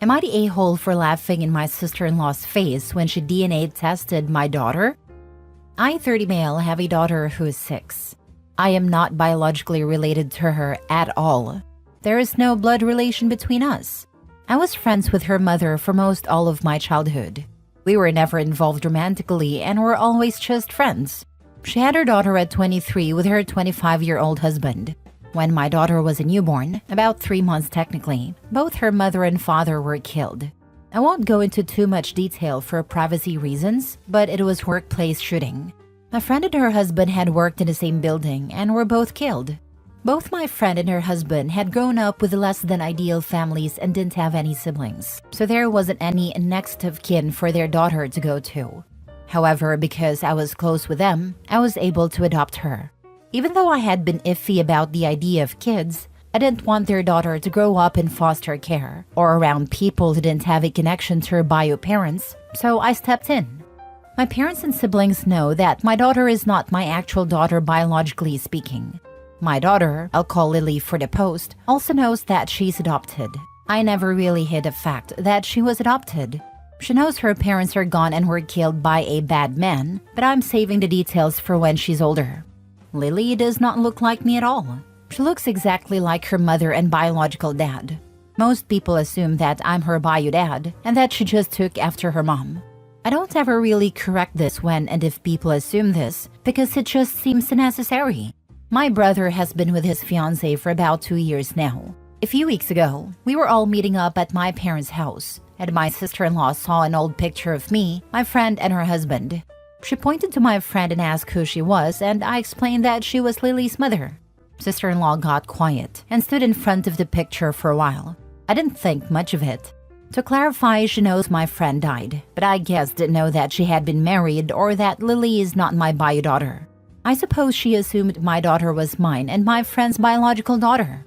Am I the a-hole for laughing in my sister-in-law's face when she DNA tested my daughter? I, 30 male, have a daughter who is 6. I am not biologically related to her at all. There is no blood relation between us. I was friends with her mother for most all of my childhood. We were never involved romantically and were always just friends. She had her daughter at 23 with her 25-year-old husband. When my daughter was a newborn, about 3 months technically, both her mother and father were killed. I won't go into too much detail for privacy reasons, but it was workplace shooting. My friend and her husband had worked in the same building and were both killed. Both my friend and her husband had grown up with less than ideal families and didn't have any siblings, so there wasn't any next of kin for their daughter to go to. However, because I was close with them, I was able to adopt her. Even though I had been iffy about the idea of kids, I didn't want their daughter to grow up in foster care or around people who didn't have a connection to her bio parents, so I stepped in. My parents and siblings know that my daughter is not my actual daughter biologically speaking. My daughter, I'll call Lily for the post, also knows that she's adopted. I never really hid the fact that she was adopted. She knows her parents are gone and were killed by a bad man, but I'm saving the details for when she's older. Lily does not look like me at all. She looks exactly like her mother and biological dad. Most people assume that I'm her bio dad and that she just took after her mom. I don't ever really correct this when and if people assume this because it just seems unnecessary. My brother has been with his fiancée for about 2 years now. A few weeks ago, we were all meeting up at my parents' house, and my sister-in-law saw an old picture of me, my friend, and her husband. She pointed to my friend and asked who she was, and I explained that she was Lily's mother. Sister-in-law got quiet and stood in front of the picture for a while. I didn't think much of it. To clarify, she knows my friend died, but I guess didn't know that she had been married or that Lily is not my bio daughter. I suppose she assumed my daughter was mine and my friend's biological daughter.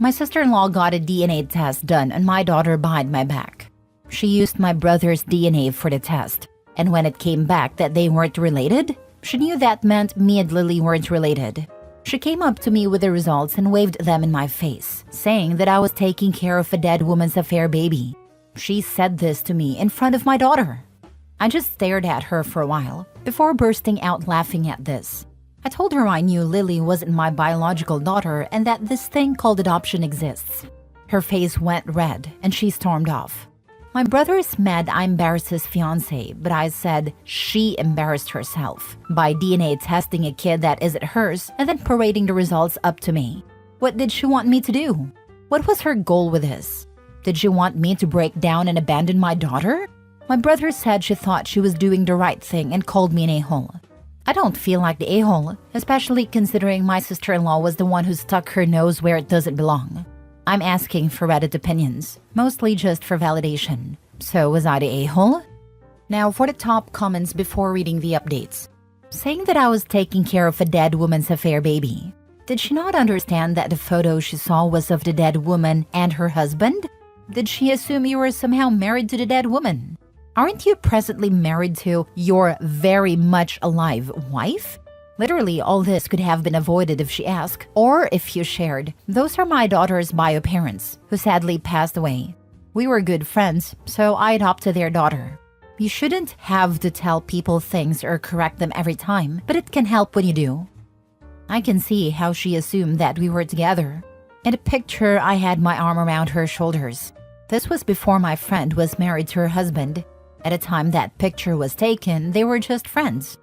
My sister-in-law got a DNA test done on my daughter behind my back. She used my brother's DNA for the test. And when it came back that they weren't related, she knew that meant me and Lily weren't related. She came up to me with the results and waved them in my face, saying that I was taking care of a dead woman's affair baby. She said this to me in front of my daughter. I just stared at her for a while, before bursting out laughing at this. I told her I knew Lily wasn't my biological daughter and that this thing called adoption exists. Her face went red and she stormed off. My brother is mad I embarrassed his fiancée, but I said she embarrassed herself by DNA testing a kid that isn't hers and then parading the results up to me. What did she want me to do? What was her goal with this? Did she want me to break down and abandon my daughter? My brother said she thought she was doing the right thing and called me an a-hole. I don't feel like the a-hole, especially considering my sister-in-law was the one who stuck her nose where it doesn't belong. I'm asking for Reddit opinions, mostly just for validation. So was I the a-hole? Now for the top comments before reading the updates. Saying that I was taking care of a dead woman's affair baby. Did she not understand that the photo she saw was of the dead woman and her husband? Did she assume you were somehow married to the dead woman? Aren't you presently married to your very much alive wife? Literally, all this could have been avoided if she asked, or if you shared. Those are my daughter's bio parents, who sadly passed away. We were good friends, so I adopted their daughter. You shouldn't have to tell people things or correct them every time, but it can help when you do. I can see how she assumed that we were together. In the picture, I had my arm around her shoulders. This was before my friend was married to her husband. At the time that picture was taken, they were just friends.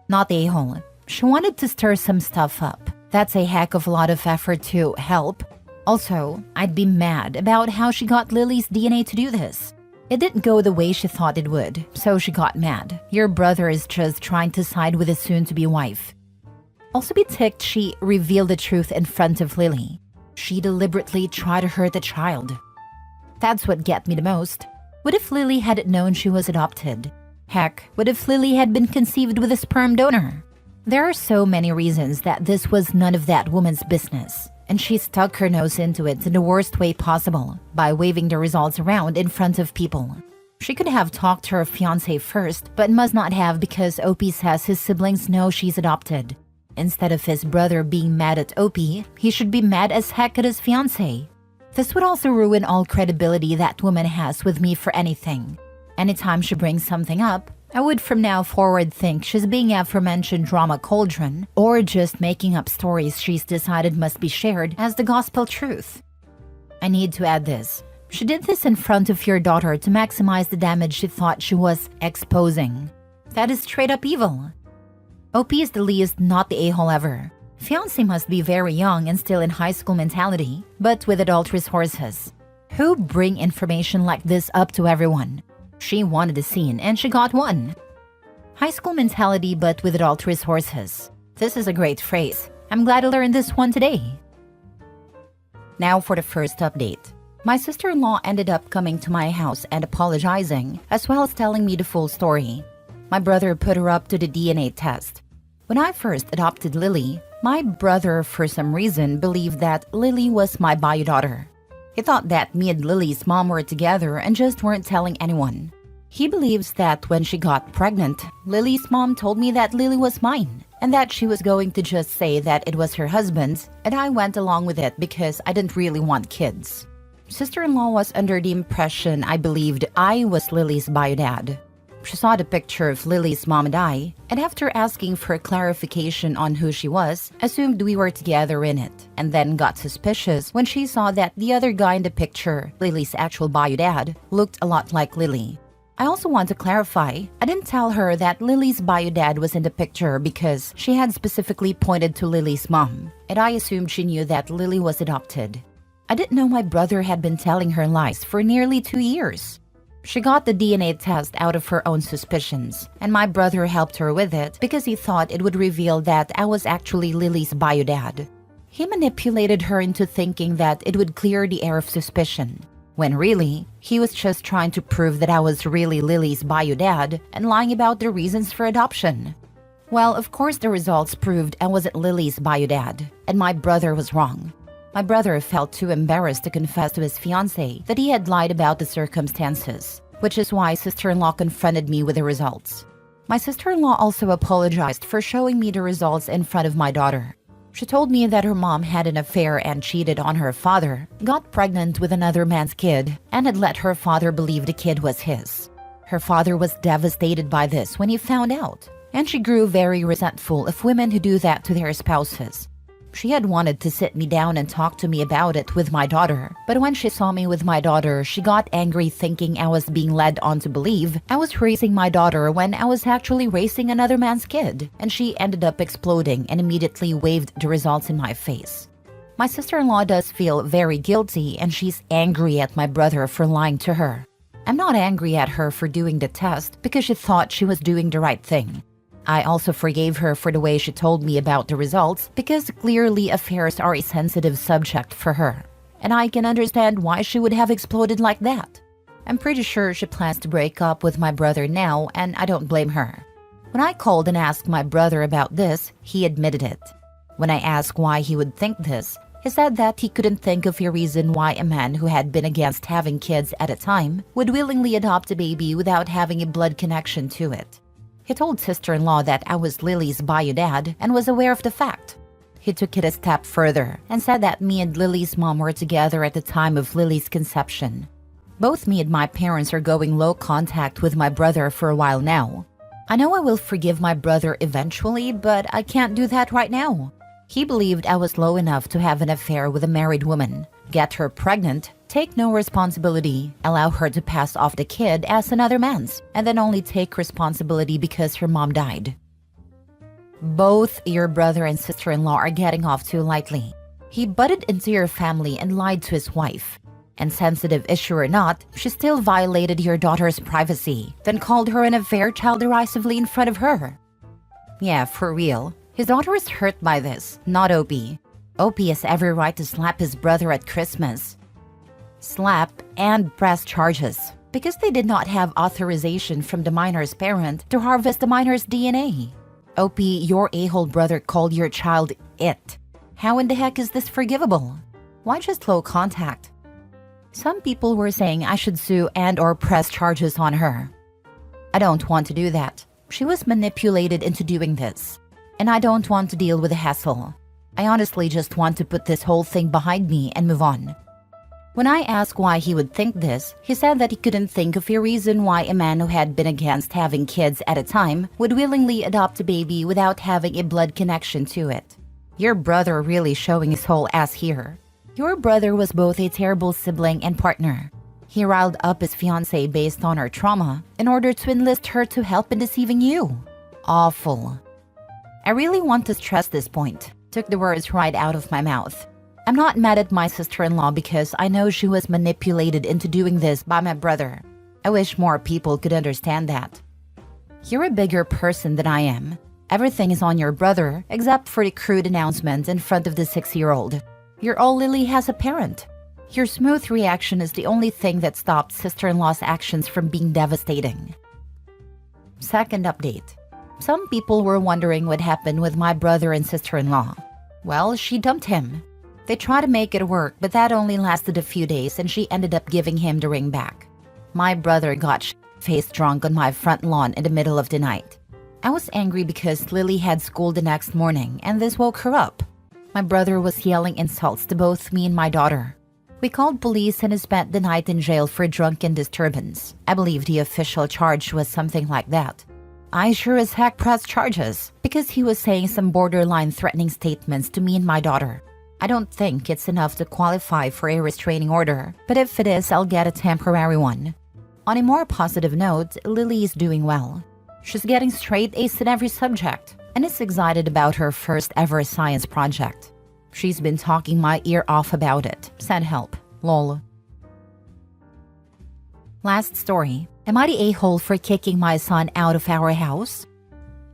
Not the a-hole. She wanted to stir some stuff up. That's a heck of a lot of effort to help. Also, I'd be mad about how she got Lily's DNA to do this. It didn't go the way she thought it would, so she got mad. Your brother is just trying to side with his soon-to-be wife. Also be ticked she revealed the truth in front of Lily. She deliberately tried to hurt the child. That's what get me the most. What if Lily hadn't known she was adopted? Heck, what if Lily had been conceived with a sperm donor? There are so many reasons that this was none of that woman's business, and she stuck her nose into it in the worst way possible by waving the results around in front of people. She could have talked to her fiancé first, but must not have because Opie says his siblings know she's adopted. Instead of his brother being mad at Opie, he should be mad as heck at his fiancé. This would also ruin all credibility that woman has with me for anything. Anytime she brings something up, I would from now forward think she's being aforementioned drama cauldron or just making up stories she's decided must be shared as the gospel truth. I need to add this. She did this in front of your daughter to maximize the damage she thought she was exposing. That is straight up evil. OP is the least not the a-hole ever. Fiancé must be very young and still in high school mentality, but with adult resources. Who bring information like this up to everyone? She wanted a scene and she got one. High school mentality but with adult resources. This is a great phrase. I'm glad I learned this one today. Now for the first update. My sister-in-law ended up coming to my house and apologizing, as well as telling me the full story. My brother put her up to the DNA test. When I first adopted Lily, my brother, for some reason, believed that Lily was my bio daughter. He thought that me and Lily's mom were together and just weren't telling anyone. He believes that when she got pregnant, Lily's mom told me that Lily was mine and that she was going to just say that it was her husband's, and I went along with it because I didn't really want kids. Sister-in-law was under the impression I believed I was Lily's bio dad. She saw the picture of Lily's mom and I, and after asking for clarification on who she was, assumed we were together in it, and then got suspicious when she saw that the other guy in the picture, Lily's actual bio dad, looked a lot like Lily. I also want to clarify, I didn't tell her that Lily's bio dad was in the picture because she had specifically pointed to Lily's mom, and I assumed she knew that Lily was adopted. I didn't know my brother had been telling her lies for nearly 2 years. She got the DNA test out of her own suspicions, and my brother helped her with it because he thought it would reveal that I was actually Lily's bio dad. He manipulated her into thinking that it would clear the air of suspicion, when really, he was just trying to prove that I was really Lily's bio dad and lying about the reasons for adoption. Well, of course the results proved I wasn't Lily's bio dad, and my brother was wrong. My brother felt too embarrassed to confess to his fiancée that he had lied about the circumstances, which is why sister-in-law confronted me with the results. My sister-in-law also apologized for showing me the results in front of my daughter. She told me that her mom had an affair and cheated on her father, got pregnant with another man's kid, and had let her father believe the kid was his. Her father was devastated by this when he found out, and she grew very resentful of women who do that to their spouses. She had wanted to sit me down and talk to me about it with my daughter, but when she saw me with my daughter, she got angry thinking I was being led on to believe I was raising my daughter when I was actually raising another man's kid, and she ended up exploding and immediately waved the results in my face. My sister-in-law does feel very guilty and she's angry at my brother for lying to her. I'm not angry at her for doing the test because she thought she was doing the right thing. I also forgave her for the way she told me about the results because clearly affairs are a sensitive subject for her, and I can understand why she would have exploded like that. I'm pretty sure she plans to break up with my brother now, and I don't blame her. When I called and asked my brother about this, he admitted it. When I asked why he would think this, he said that he couldn't think of a reason why a man who had been against having kids at a time would willingly adopt a baby without having a blood connection to it. He told sister-in-law that I was Lily's bio dad and was aware of the fact. He took it a step further and said that me and Lily's mom were together at the time of Lily's conception. Both me and my parents are going low contact with my brother for a while now. I know I will forgive my brother eventually, but I can't do that right now. He believed I was low enough to have an affair with a married woman, get her pregnant, take no responsibility, allow her to pass off the kid as another man's, and then only take responsibility because her mom died. Both your brother and sister-in-law are getting off too lightly. He butted into your family and lied to his wife. And sensitive issue or not, she still violated your daughter's privacy, then called her an affair child derisively in front of her. Yeah, for real. His daughter is hurt by this, not OP. OP has every right to slap his brother at Christmas. Slap and press charges, because they did not have authorization from the minor's parent to harvest the minor's DNA. OP, your a-hole brother called your child it. How in the heck is this forgivable? Why just low contact? Some people were saying I should sue and or press charges on her. I don't want to do that. She was manipulated into doing this. And I don't want to deal with the hassle. I honestly just want to put this whole thing behind me and move on. When I asked why he would think this, he said that he couldn't think of a reason why a man who had been against having kids at a time would willingly adopt a baby without having a blood connection to it. Your brother really showing his whole ass here. Your brother was both a terrible sibling and partner. He riled up his fiancée based on her trauma in order to enlist her to help in deceiving you. Awful. I really want to stress this point. Took the words right out of my mouth. I'm not mad at my sister-in-law because I know she was manipulated into doing this by my brother. I wish more people could understand that. You're a bigger person than I am. Everything is on your brother except for the crude announcement in front of the 6-year-old. You're all Lily has a parent. Your smooth reaction is the only thing that stopped sister-in-law's actions from being devastating. Second update. Some people were wondering what happened with my brother and sister-in-law. Well, she dumped him. They tried to make it work, but that only lasted a few days and she ended up giving him the ring back. My brother got face drunk on my front lawn in the middle of the night. I was angry because Lily had school the next morning and this woke her up. My brother was yelling insults to both me and my daughter. We called police and he spent the night in jail for drunken disturbance. I believe the official charge was something like that. I sure as heck pressed charges because he was saying some borderline threatening statements to me and my daughter. I don't think it's enough to qualify for a restraining order, but if it is, I'll get a temporary one. On a more positive note, Lily is doing well. She's getting straight A's in every subject and is excited about her first ever science project. She's been talking my ear off about it. Send help. Lol. Last story. Am I the a-hole for kicking my son out of our house?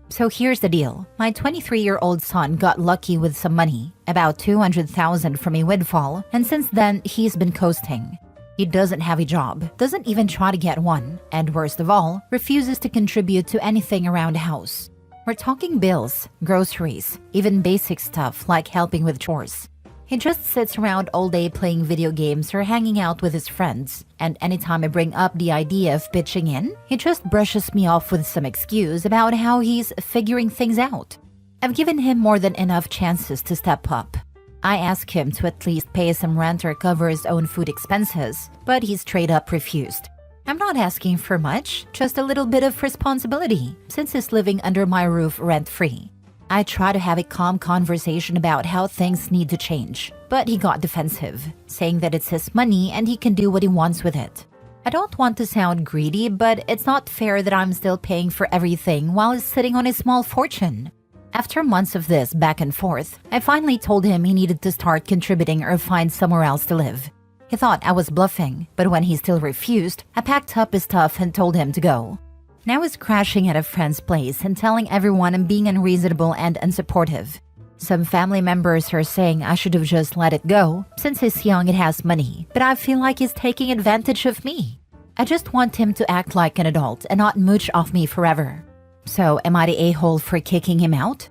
So here's the deal. My 23-year-old son got lucky with some money, about $200,000 from a windfall, and since then, he's been coasting. He doesn't have a job, doesn't even try to get one, and worst of all, refuses to contribute to anything around the house. We're talking bills, groceries, even basic stuff like helping with chores. He just sits around all day playing video games or hanging out with his friends, and anytime I bring up the idea of pitching in, he just brushes me off with some excuse about how he's figuring things out. I've given him more than enough chances to step up. I ask him to at least pay some rent or cover his own food expenses, but he straight up refused. I'm not asking for much, just a little bit of responsibility, since he's living under my roof rent-free. I try to have a calm conversation about how things need to change, but he got defensive, saying that it's his money and he can do what he wants with it. I don't want to sound greedy, but it's not fair that I'm still paying for everything while he's sitting on a small fortune. After months of this back and forth, I finally told him he needed to start contributing or find somewhere else to live. He thought I was bluffing, but when he still refused, I packed up his stuff and told him to go. Now he's crashing at a friend's place and telling everyone I'm being unreasonable and unsupportive. Some family members are saying I should have just let it go, since he's young and has money, but I feel like he's taking advantage of me. I just want him to act like an adult and not mooch off me forever. So, am I the a-hole for kicking him out?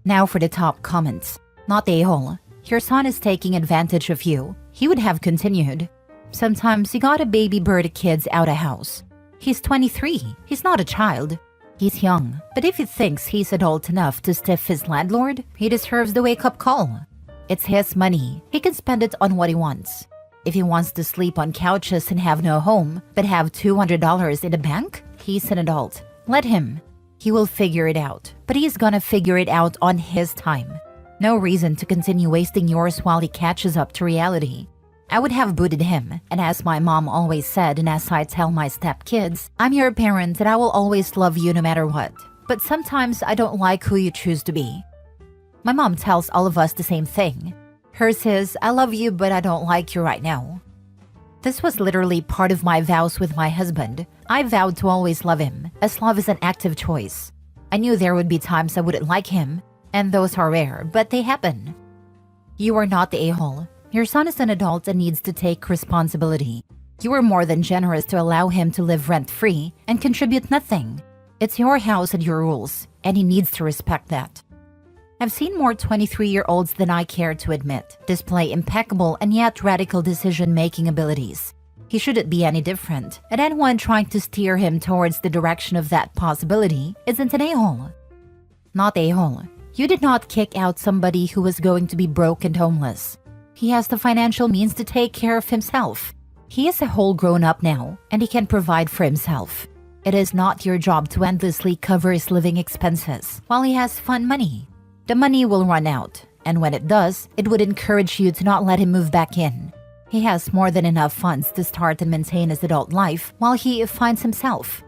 Now for the top comments. Not the a-hole. Your son is taking advantage of you. He would have continued. Sometimes you gotta baby bird kids out of house. He's 23. He's not a child. He's young, but if he thinks he's adult enough to stiff his landlord, he deserves the wake-up call. It's his money. He can spend it on what he wants. If he wants to sleep on couches and have no home, but have $200 in the bank, he's an adult. Let him. He will figure it out, but he's gonna figure it out on his time. No reason to continue wasting yours while he catches up to reality. I would have booted him, and as my mom always said and as I tell my stepkids, I'm your parent and I will always love you no matter what. But sometimes I don't like who you choose to be. My mom tells all of us the same thing. Hers is, I love you but I don't like you right now. This was literally part of my vows with my husband. I vowed to always love him, as love is an active choice. I knew there would be times I wouldn't like him, and those are rare, but they happen. You are not the a-hole. Your son is an adult and needs to take responsibility. You were more than generous to allow him to live rent-free and contribute nothing. It's your house and your rules, and he needs to respect that. I've seen more 23-year-olds than I care to admit display impeccable and yet radical decision-making abilities. He shouldn't be any different, and anyone trying to steer him towards the direction of that possibility isn't an a-hole. Not a-hole. You did not kick out somebody who was going to be broke and homeless. He has the financial means to take care of himself. He is a whole grown-up now, and he can provide for himself. It is not your job to endlessly cover his living expenses while he has fun money. The money will run out, and when it does, it would encourage you to not let him move back in. He has more than enough funds to start and maintain his adult life while he finds himself.